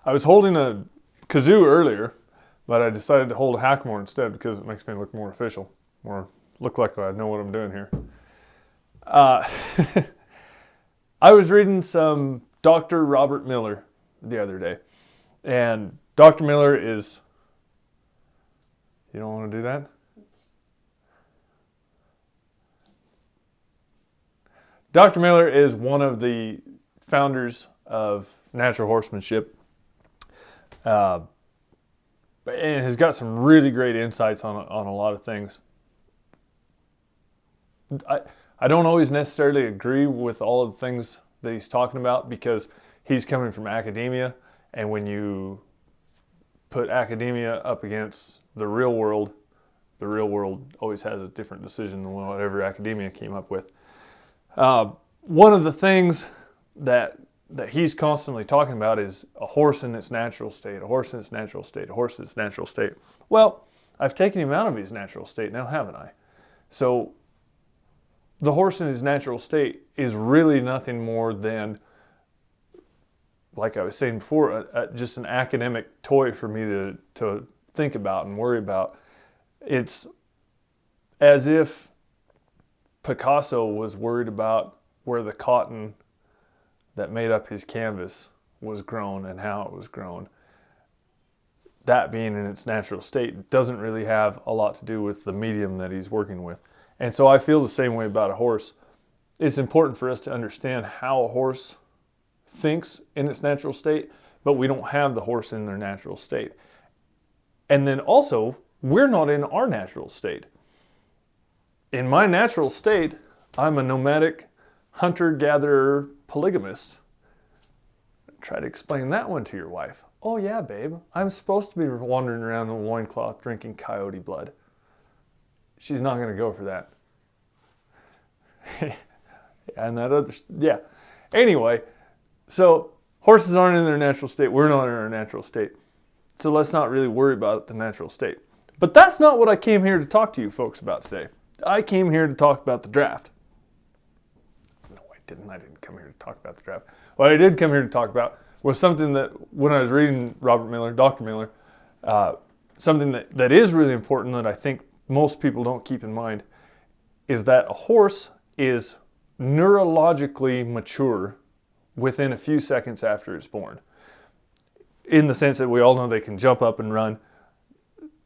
I was holding a kazoo earlier, but I decided to hold a hackamore instead because it makes me look more official, more look like I know what I'm doing here. I was reading some Dr. Robert Miller the other day, and Dr. Miller is, you don't want to do that? Dr. Miller is one of the founders of natural horsemanship, and has got some really great insights on a lot of things. I don't always necessarily agree with all of the things that he's talking about because he's coming from academia, and when you put academia up against the real world always has a different decision than whatever academia came up with. One of the things that he's constantly talking about is a horse in its natural state, a horse in its natural state, a horse in its natural state. Well, I've taken him out of his natural state now, haven't I? So the horse in his natural state is really nothing more than, like I was saying before, just an academic toy for me to think about and worry about. It's as if Picasso was worried about where the cotton that made up his canvas was grown and how it was grown. That being in its natural state doesn't really have a lot to do with the medium that he's working with. And so I feel the same way about a horse. It's important for us to understand how a horse thinks in its natural state, but we don't have the horse in their natural state. And then also, we're not in our natural state. In my natural state, I'm a nomadic hunter-gatherer polygamist. Try to explain that one to your wife. Oh yeah, babe, I'm supposed to be wandering around in a loincloth drinking coyote blood. She's not going to go for that. And that other, yeah. Anyway, so horses aren't in their natural state. We're not in our natural state. So let's not really worry about the natural state. But that's not what I came here to talk to you folks about today. I came here to talk about the draft. No, I didn't. I didn't come here to talk about the draft. What I did come here to talk about was something that when I was reading Robert Miller, Dr. Miller, something that is really important that I think most people don't keep in mind is that a horse is neurologically mature within a few seconds after it's born. In the sense that we all know they can jump up and run,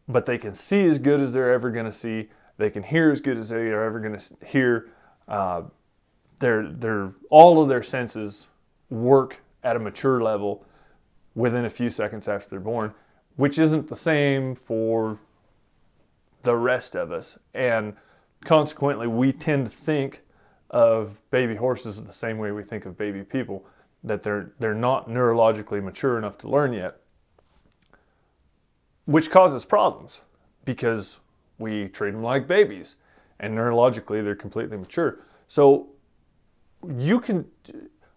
but they can see as good as they're ever going to see. They can hear as good as they are ever going to hear. All of their senses work at a mature level within a few seconds after they're born, which isn't the same for the rest of us. And consequently, we tend to think of baby horses the same way we think of baby people, that they're not neurologically mature enough to learn yet, which causes problems because we treat them like babies and neurologically they're completely mature. So you can,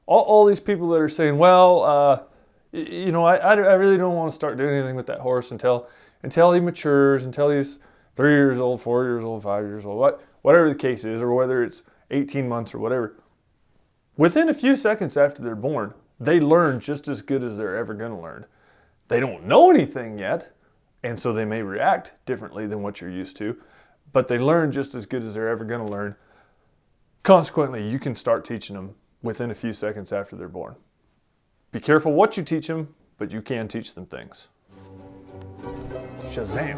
all these people that are saying, well, I really don't want to start doing anything with that horse until he matures, until he's 3 years old, 4 years old, 5 years old, whatever the case is, or whether it's 18 months or whatever. Within a few seconds after they're born, they learn just as good as they're ever going to learn. They don't know anything yet, and so they may react differently than what you're used to, but they learn just as good as they're ever going to learn. Consequently, you can start teaching them within a few seconds after they're born. Be careful what you teach them, but you can teach them things. Shazam!